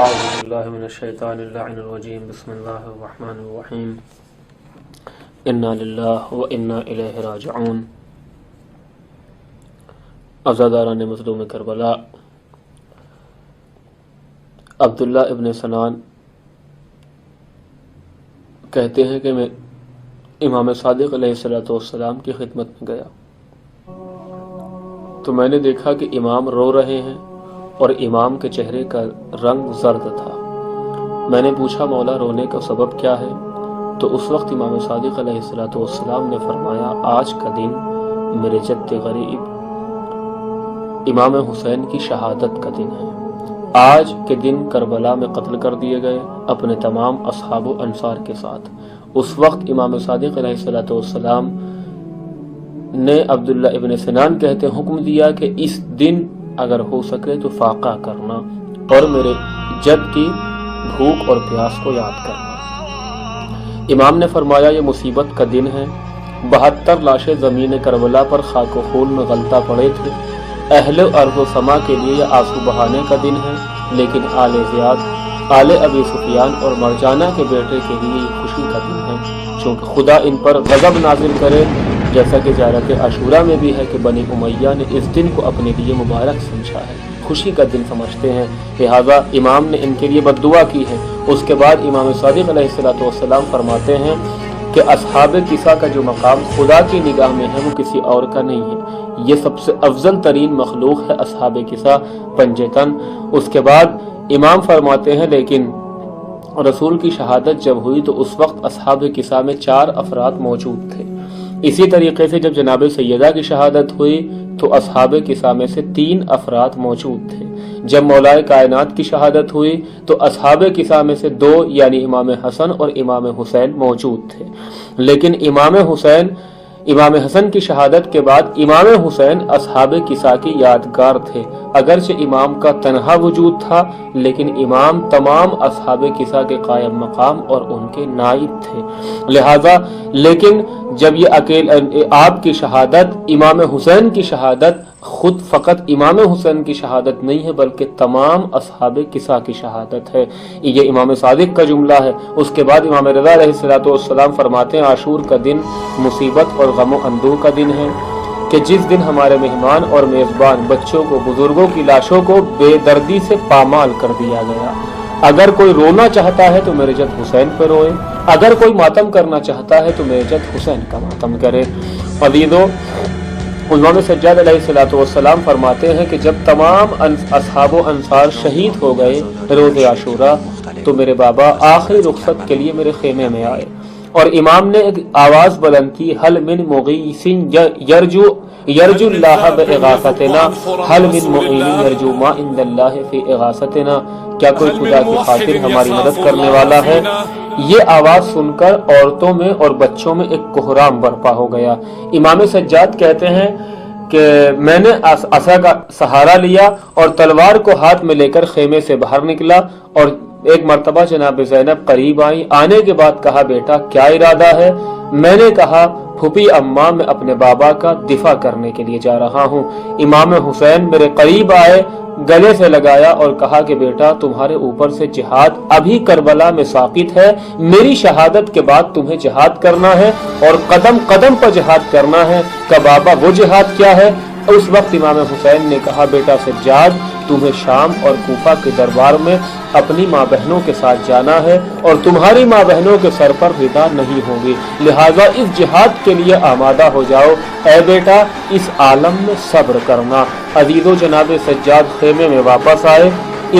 اعوذ باللہ من الشیطان اللعین الرجیم بسم اللہ الرحمن الرحیم انا للہ و انا الیہ راجعون۔ عزاداران مظلوم کربلا، عبداللہ ابن سنان کہتے ہیں کہ میں امام صادق علیہ السلام کی خدمت میں گیا تو میں نے دیکھا کہ امام رو رہے ہیں اور امام کے چہرے کا رنگ زرد تھا۔ میں نے پوچھا مولا رونے کا سبب کیا ہے؟ تو اس وقت امام صادق علیہ السلام نے فرمایا آج کا دن میرے جد غریب امام حسین کی شہادت کا دن ہے۔ آج کے دن کربلا میں قتل کر دیے گئے اپنے تمام اصحاب و انصار کے ساتھ۔ اس وقت امام صادق علیہ السلام نے عبداللہ ابن سنان کہتے حکم دیا کہ اس دن اگر ہو سکے تو فاقہ کرنا اور میرے جد کی بھوک اور پیاس کو یاد کرنا۔ امام نے فرمایا یہ مصیبت کا دن ہے، 72 لاشیں زمین کربلا پر خاک و خون میں غلطہ پڑے تھے۔ اہل ارض و سما کے لیے یہ آنسو بہانے کا دن ہے، لیکن آل زیاد، آل ابی سفیان اور مرجانہ کے بیٹے کے لیے یہ خوشی کا دن ہے، چونکہ خدا ان پر غضب نازل کرے، جیسا کہ زیارت عاشورہ میں بھی ہے کہ بنی امیہ نے اس دن کو اپنے لیے مبارک سمجھا ہے، خوشی کا دن سمجھتے ہیں، لہذا امام نے ان کے لیے بد دعا کی ہے۔ اس کے بعد امام صادق علیہ السلام فرماتے ہیں کہ اصحاب کسا کا جو مقام خدا کی نگاہ میں ہے وہ کسی اور کا نہیں ہے، یہ سب سے افضل ترین مخلوق ہے اصحاب کسا پنجتن۔ اس کے بعد امام فرماتے ہیں لیکن رسول کی شہادت جب ہوئی تو اس وقت اصحاب کسا میں 4 افراد موجود تھے۔ اسی طریقے سے جب جناب سیدہ کی شہادت ہوئی تو اصحاب کسا میں سے 3 افراد موجود تھے۔ جب مولا کائنات کی شہادت ہوئی تو اصحاب کسا میں سے 2 یعنی امام حسن اور امام حسین موجود تھے، لیکن امام حسن کی شہادت کے بعد امام حسین اصحاب کسا کی یادگار تھے۔ اگرچہ امام کا تنہا وجود تھا لیکن امام تمام اصحاب کسا کے قائم مقام اور ان کے نائب تھے، لہذا لیکن جب یہ آپ کی شہادت امام حسین کی شہادت خود فقط امام حسین کی شہادت نہیں ہے بلکہ تمام اصحاب کسا کی شہادت ہے، یہ امام صادق کا جملہ ہے۔ اس کے بعد امام رضا علیہ السلام فرماتے ہیں عاشور کا دن مصیبت اور غم و اندوہ کا دن ہے کہ جس دن ہمارے مہمان اور میزبان بچوں کو بزرگوں کی لاشوں کو بے دردی سے پامال کر دیا گیا۔ اگر کوئی رونا چاہتا ہے تو میرے جد حسین پہ روئے، اگر کوئی ماتم کرنا چاہتا ہے تو میرے جد حسین کا ماتم کرے۔ عزیزو، امام سجاد علیہ السلام فرماتے ہیں کہ جب تمام اصحاب و انصار شہید ہو گئے روز عاشورہ تو میرے بابا آخری رخصت کے لیے میرے خیمے میں آئے اور امام نے ایک آواز بلند کی حل من مغیث یرجو اللہ باغاثتنا، حل من معین یرجو ما عند اللہ فی اغاثتنا، کیا کوئی خدا کی خاطر ہماری مدد کرنے والا ہے؟ یہ آواز سن کر عورتوں میں اور بچوں میں ایک کوہرام برپا ہو گیا۔ امام سجاد کہتے ہیں کہ میں نے عصا کا سہارا لیا اور تلوار کو ہاتھ میں لے کر خیمے سے باہر نکلا اور ایک مرتبہ جناب زینب قریب آئی، آنے کے بعد کہا بیٹا کیا ارادہ ہے؟ میں نے کہا پھوپھی اماں میں اپنے بابا کا دفاع کرنے کے لیے جا رہا ہوں۔ امام حسین میرے قریب آئے، گلے سے لگایا اور کہا کہ بیٹا تمہارے اوپر سے جہاد ابھی کربلا میں ساقط ہے، میری شہادت کے بعد تمہیں جہاد کرنا ہے اور قدم قدم پر جہاد کرنا ہے۔ کہ بابا وہ جہاد کیا ہے؟ اس وقت امام حسین نے کہا بیٹا سجاد تمہیں شام اور کوفہ کے دربار میں اپنی ماں بہنوں کے ساتھ جانا ہے اور تمہاری ماں بہنوں کے سر پر ردا نہیں ہوگی، لہٰذا اس جہاد کے لیے آمادہ ہو جاؤ، اے بیٹا اس عالم میں صبر کرنا۔ عزیزو، جناب سجاد خیمے میں واپس آئے،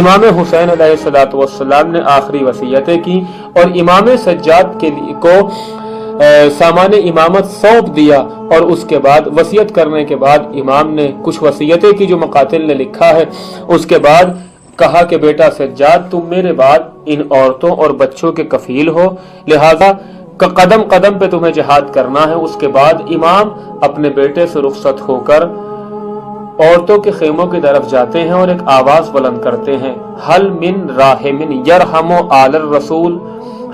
امام حسین علیہ السلام نے آخری وصیتیں کی اور امام سجاد کو سامان امامت سونپ دیا اور اس کے بعد وصیت کرنے کے بعد امام نے کچھ وصیتیں کی جو مقاتل نے لکھا ہے۔ اس کے بعد کہا کہ بیٹا سجاد تم میرے بعد ان عورتوں اور بچوں کے کفیل ہو، لہذا قدم قدم پہ تمہیں جہاد کرنا ہے۔ اس کے بعد امام اپنے بیٹے سے رخصت ہو کر عورتوں کے خیموں کی طرف جاتے ہیں اور ایک آواز بلند کرتے ہیں حل من راحم یرحم آل الرسول،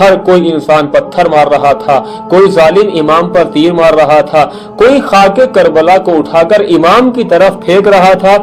ہر کوئی انسان پتھر مار رہا تھا، کوئی ظالم امام پر تیر مار رہا تھا، کوئی خاک کربلا کو اٹھا کر امام کی طرف پھینک رہا تھا۔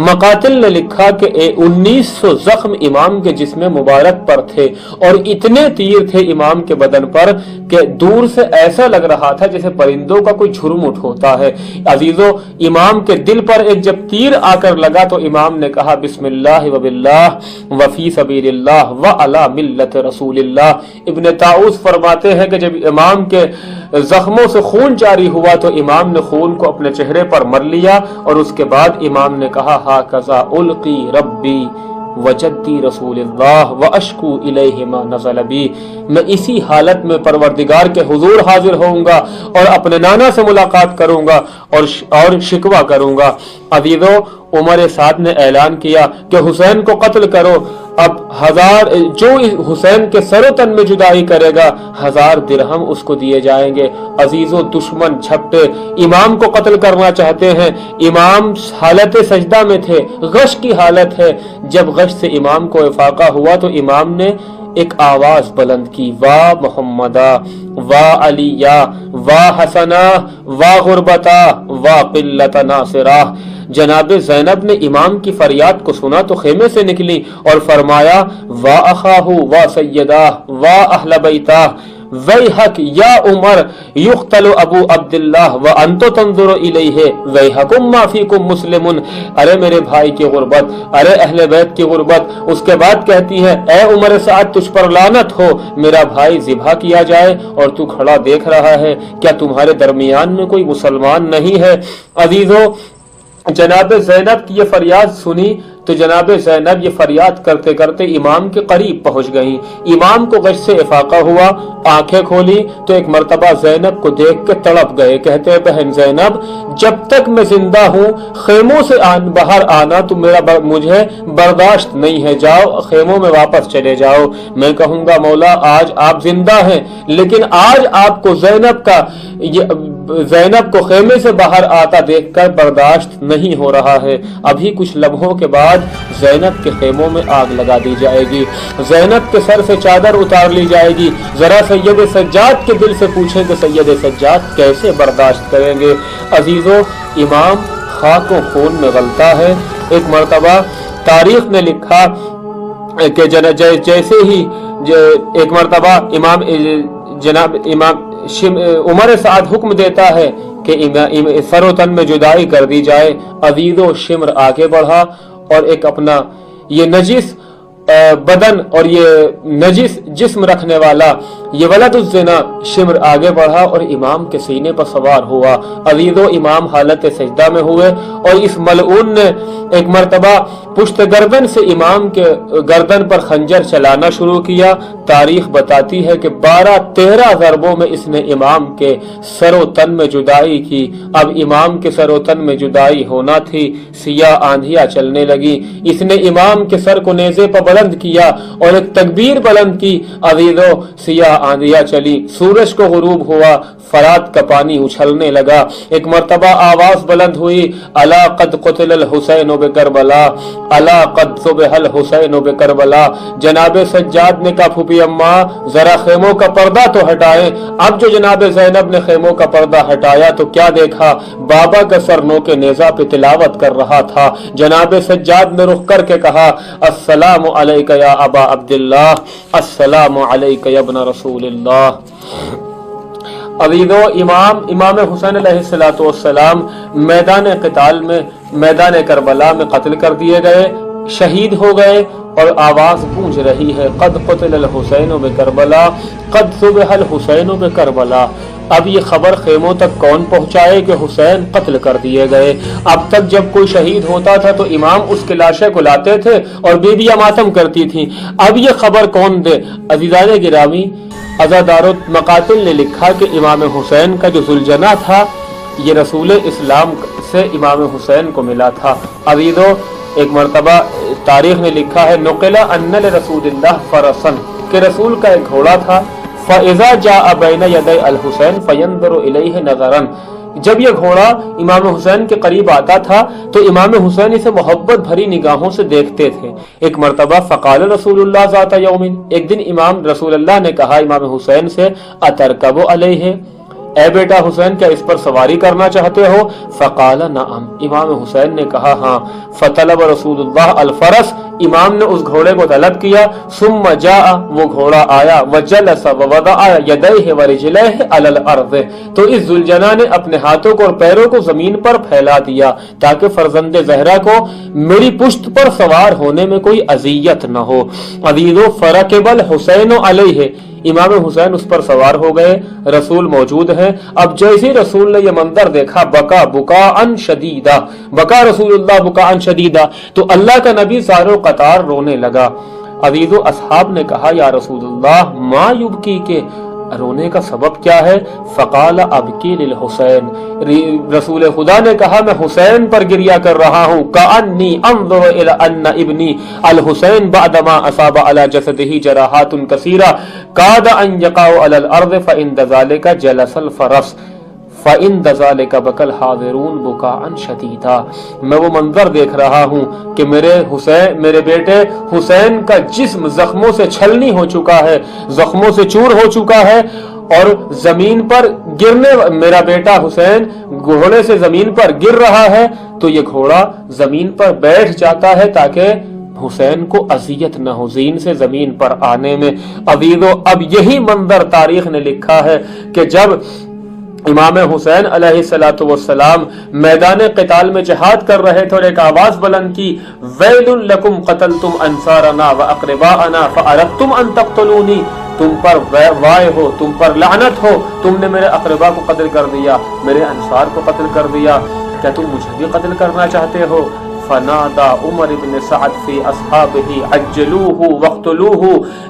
مقاتل نے لکھا کہ 1900 زخم امام کے جسم مبارک پر تھے اور اتنے تیر تھے امام کے بدن پر کہ دور سے ایسا لگ رہا تھا جیسے پرندوں کا کوئی جھرمٹ ہوتا ہے۔ عزیزو، امام کے دل پر ایک جب تیر آ کر لگا تو امام نے کہا بسم اللہ و باللہ و فی سبیل اللہ و علی ملت رسول اللہ۔ ابن طاؤس فرماتے ہیں کہ جب امام کے زخموں سے خون جاری ہوا تو امام نے خون کو اپنے چہرے پر مل لیا اور اس کے بعد امام نے کہا ہاکذا القی ربی وجدی رسول اللہ واشکو الیہ ما نزل بی، میں اسی حالت میں پروردگار کے حضور حاضر ہوں گا اور اپنے نانا سے ملاقات کروں گا اور شکوہ کروں گا۔ عزیزو، عمر سعد نے اعلان کیا کہ حسین کو قتل کرو، اب جو حسین کے سر و تن میں جدائی کرے گا 1000 درہم اس کو دیے جائیں گے۔ عزیزو، دشمن چھپٹے امام کو قتل کرنا چاہتے ہیں۔ امام حالت سجدہ میں تھے، غش کی حالت ہے۔ جب غش سے امام کو افاقہ ہوا تو امام نے ایک آواز بلند کی، واہ محمدہ، واہ علیہ، واہ حسنہ، واہ غربتہ، واہ قلت ناصرہ۔ جناب زینب نے امام کی فریاد کو سنا تو خیمے سے نکلی اور فرمایا واہ اخاہ واہ سیدہ واہ اہل بیتہ ویحک یا عمر یقتل ابو عبداللہ وانت تنظر الیہ ویحکم ما فیکم مسلمون۔ ارے میرے بھائی کی غربت، ارے اہل بیت کی غربت۔ اس کے بعد کہتی ہے اے عمر سعد تجھ پر لعنت ہو، میرا بھائی ذبح کیا جائے اور تو کھڑا دیکھ رہا ہے، کیا تمہارے درمیان میں کوئی مسلمان نہیں ہے؟ عزیزو، جناب زینب کی یہ فریاد سنی تو جناب زینب یہ فریاد کرتے کرتے امام کے قریب پہنچ گئیں۔ امام کو غش سے افاقہ ہوا، آنکھیں کھولی تو ایک مرتبہ زینب کو دیکھ کے تڑپ گئے۔ کہتے ہیں بہن زینب، جب تک میں زندہ ہوں خیموں سے باہر آنا تو مجھے برداشت نہیں ہے، جاؤ خیموں میں واپس چلے جاؤ۔ میں کہوں گا مولا آج آپ زندہ ہیں لیکن آج آپ کو زینب کو خیمے سے باہر آتا دیکھ کر برداشت نہیں ہو رہا ہے۔ ابھی کچھ لمحوں کے بعد زینب کے خیموں میں آگ لگا دی جائے گی، زینب کے سر سے چادر اتار لی جائے گی۔ ذرا سید سجاد کے دل سے پوچھیں کہ سید سجاد کیسے برداشت کریں گے؟ عزیزو، امام خاک و خون میں غلطہ ہے۔ ایک مرتبہ تاریخ نے لکھا کہ جیسے ہی ایک مرتبہ جناب امام عمر سعد حکم دیتا ہے کہ سر و تن میں جدائی کر دی جائے۔ عزیزو، شمر آگے بڑھا اور ایک اپنا یہ نجس بدن اور یہ نجس جسم رکھنے والا یہ ولد الزنا شمر آگے بڑھا اور امام کے سینے پر سوار ہوا۔ عزیزو، امام حالت سجدہ میں ہوئے اور اس ملعون نے ایک مرتبہ پشت گردن سے امام کے گردن پر خنجر چلانا شروع کیا۔ تاریخ بتاتی ہے کہ 12-13 ضربوں میں اس نے امام کے سر و تن میں جدائی کی۔ اب امام کے سر و تن میں جدائی ہونا تھی، سیاہ آندھیاں چلنے لگی۔ اس نے امام کے سر کو نیزے پر بلند کیا اور ایک تکبیر بلند کی۔ عزیزو، سیاہ آندھیاں چلی، سورج کو غروب ہوا، فرات کا پانی اچھلنے لگا۔ ایک مرتبہ آواز بلند ہوئی، الا قد قتل الحسین بکربلا، الا قد ذبح الحسین بکربلا۔ جناب سجاد نے کہا پھوپھی اماں ذرا خیموں کا پردہ تو ہٹائیں۔ اب جو جناب زینب نے خیموں کا پردہ ہٹایا تو کیا دیکھا؟ بابا کا سر نو کے نیزہ پہ تلاوت کر رہا تھا۔ جناب سجاد نے رخ کر کے کہا السلام علیک یا ابا عبداللہ، السلام علیک یا ابن رسول اللہ۔ عزیزو، امام حسین علیہ السلام میدان قتال میں میدان کربلا میں قتل کر دیے گئے، شہید ہو گئے اور آواز گونج رہی ہے قد قتل الحسین بکربلا، قد ذبح الحسین بکربلا۔ اب یہ خبر خیموں تک کون پہنچائے کہ حسین قتل کر دیے گئے؟ اب تک جب کوئی شہید ہوتا تھا تو امام اس کے لاشے کو لاتے تھے اور بیویاں ماتم کرتی تھیں، اب یہ خبر کون دے؟ عزیزان گرامی، عزادار مقاتل نے لکھا کہ امام حسین کا جو ذوالجناح تھا یہ رسول اسلام سے امام حسین کو ملا تھا۔ عزیزو، ایک مرتبہ تاریخ نے لکھا ہے نقل ان لرسول اللہ فرسن، کہ رسول کا ایک گھوڑا تھا، فاذا جاء بین یدی الحسین فینظر الیہ نظرا، جب یہ گھوڑا امام حسین کے قریب آتا تھا تو امام حسین اسے محبت بھری نگاہوں سے دیکھتے تھے۔ ایک مرتبہ فقال رسول اللہ ذات یوم، ایک دن امام رسول اللہ نے کہا امام حسین سے، اترکب علیہ، اے بیٹا حسین کیا اس پر سواری کرنا چاہتے ہو؟ فقال نعم، امام حسین نے کہا ہاں۔ فطلب رسول اللہ الفرس، امام نے اس گھوڑے کو طلب کیا، ثم جاء، وہ گھوڑا آیا، وجلس ووضع یدیہ ورجلیہ علی الارض، تو اس ذوالجناح نے اپنے ہاتھوں کو اور پیروں کو زمین پر پھیلا دیا تاکہ فرزند زہرا کو میری پشت پر سوار ہونے میں کوئی اذیت نہ ہو۔ عزیزو فرکب الحسین علیہ، امام حسین اس پر سوار ہو گئے، رسول موجود ہیں۔ اب جیسے رسول نے یہ منظر دیکھا، بکا شدیدہ، بکا رسول اللہ بکا شدیدہ، تو اللہ کا نبی زارو قطار رونے لگا۔ عزیز و اصحاب نے کہا یا رسول اللہ ما یبکی، کے رونے کا سبب کیا ہے؟ فقال ابکی للحسین، رسول خدا نے کہا میں حسین پر گریہ کر رہا ہوں، کأنی انظر الی ان ابنی الحسین بعدما اصاب علی جسدہ جراحات کثیرہ کاد ان یقع علی الارض فعند ذلک جلس الفرس فَإِنْ ذَلِكَ بَكَى الْحَاضِرُونَ بُكَاءً شَدِيدًا، میں وہ منظر دیکھ رہا ہوں کہ میرے بیٹے حسین کا جسم زخموں سے چھلنی ہو چکا ہے، زخموں سے چور ہو چکا ہے، اور زمین پر گرنے، میرا بیٹا حسین گھوڑے سے زمین پر گر رہا ہے تو یہ گھوڑا زمین پر بیٹھ جاتا ہے تاکہ حسین کو اذیت نہ ہو زین سے زمین پر آنے میں۔ عزیزو اب یہی منظر تاریخ نے لکھا ہے کہ جب امام حسین علیہ السلام میدان قتال میں جہاد کر رہے تھے اور ایک آواز بلند کی، ویل لکم قتلتم انصارنا واقرباءنا فاردتم ان تقتلونی، تم پر وائے ہو، تم پر لعنت ہو، تم نے میرے اقربا کو قتل کر دیا، میرے انصار کو قتل کر دیا، کیا تم مجھے بھی قتل کرنا چاہتے ہو؟ فنادا عمر بن سعد فی اصحابہ عجلوہ وقتلوہ،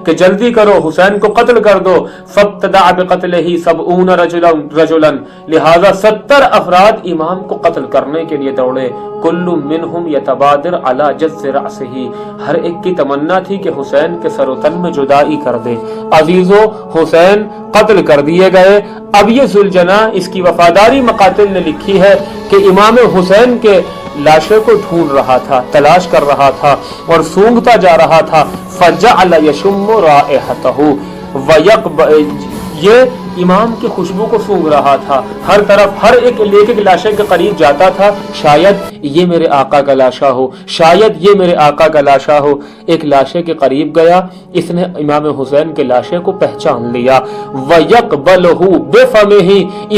کہ جلدی کرو حسین کو قتل کر دو۔ فابتدع بقتلہ 70 رجلا، لہذا 70 افراد امام کو قتل کرنے کے لیے دوڑے۔ کل منہم یتبادر علی جز رأسہ، ہر ایک کی تمنا تھی کہ حسین کے سر و تن میں جدائی کر دے۔ عزیزو حسین قتل کر دیے گئے۔ اب یہ ذوالجناح اس کی وفاداری مقاتل نے لکھی ہے کہ امام حسین کے لاشے کو ڈھونڈ رہا تھا، تلاش کر رہا تھا اور سونگتا جا رہا تھا۔ فجعل یشم رائحتہ، یہ امام کی خوشبو کو سونگ رہا تھا، ہر طرف ہر ایک لاشے کے قریب جاتا تھا، شاید یہ میرے آقا کا لاشا ہو، شاید یہ میرے آقا کا لاشا ہو۔ ایک لاشے کے قریب گیا، اس نے امام حسین کے لاشے کو پہچان لیا۔ وَيَقْبَلُهُ بِفَمِهِ،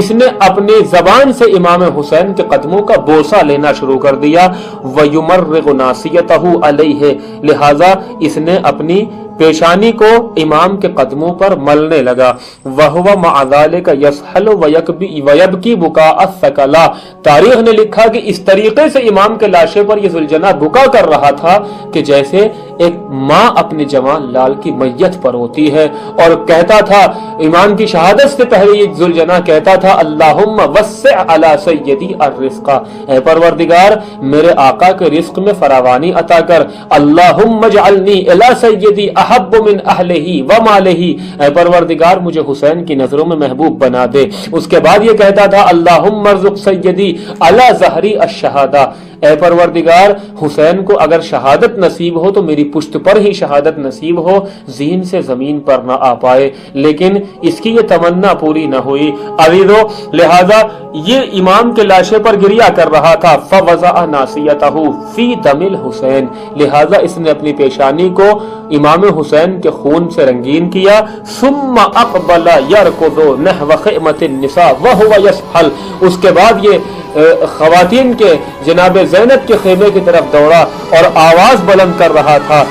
اس نے اپنی زبان سے امام حسین کے قدموں کا بوسہ لینا شروع کر دیا۔ وَيُمَرِّغُ نَاصِيَتَهُ عَلَيْهِ، لہذا اس نے اپنی پیشانی کو امام کے قدموں پر ملنے لگا۔ وَهُوَ مَعَ ذَلِكَ يَسْحَلُ وَيَبْكِي بُكَاءَ الثَّقَلَا، تاریخ نے لکھا کہ اس طریقے سے امام کے لاشے پر یہ ذوالجناح بکا کر رہا تھا کہ جیسے ایک ماں اپنے جوان لال کی میت پر ہوتی ہے، اور کہتا تھا امام کی شہادت سے پہلے یہ ذوالجناح کہتا تھا اللہم وسع علی سیدی الرزق، اے پروردگار میرے آقا کے رزق میں فراوانی عطا کر، اللہم اجعلنی الی سیدی احب من اہلہ ومالہ، اے پروردگار مجھے حسین کی نظروں میں محبوب بنا دے۔ اس کے بعد یہ کہتا تھا اللہم ارزق سیدی علی ظہری الشہادہ، اے پروردگار حسین کو اگر شہادت نصیب ہو تو میری پشت پر ہی شہادت نصیب ہو، زین سے زمین پر نہ آ پائے، لیکن اس کی یہ تمنا پوری نہ ہوئی۔ عزیزو لہذا یہ امام کے لاشے پر گریہ کر رہا تھا۔ فوضع ناصیتہ فی دم الحسین، لہذا اس نے اپنی پیشانی کو امام حسین کے خون سے رنگین کیا۔ ثم اقبل یرکض نحو خیمۃ النساء وہو یسحل، اس کے بعد یہ خواتین کے جناب زینب کے خیمے کی طرف دوڑا اور آواز بلند کر رہا تھا،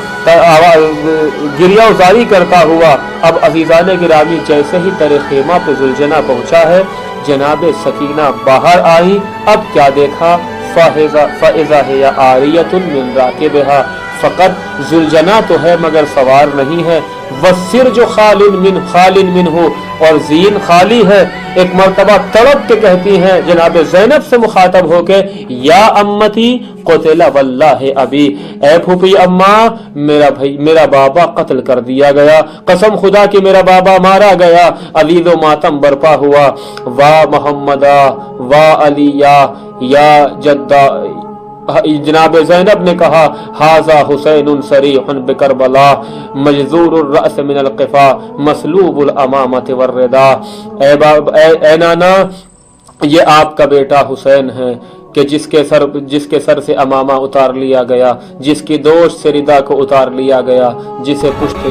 گریہ زاری کرتا ہوا۔ اب عزیزان گرامی جیسے ہی تر خیمہ پہ ذوالجناح پہنچا ہے، جناب سکینہ باہر آئی، اب کیا دیکھا؟ فَإِذَا هِيَ عَارِيَةٌ مِّن رَاكِبِهَا، فقط ذوالجناح تو ہے مگر سوار نہیں ہے۔ وَالسِّرْجُ خَالٍ مِّنْهُ، اور زین خالی ہے۔ ایک مرتبہ تڑپ کے کہتی ہیں جناب زینب سے مخاطب ہو کے، یا امتی قتل واللہ ابی، اے پھوپھی اماں میرا بابا قتل کر دیا گیا، قسم خدا کہ میرا بابا مارا گیا۔ عزیز و ماتم برپا ہوا۔ وا محمدہ وا علیہ یا جدہ، جناب زینب نے کہا ھذا حسین صریح بکربلا مجذور الرأس من القفا مسلوب الامامۃ والرداء، اے نانا یہ آپ کا بیٹا حسین ہے کہ جس کے سر سے امامہ اتار لیا گیا، جس کی دوش سے ردا کو اتار لیا گیا، جسے پشت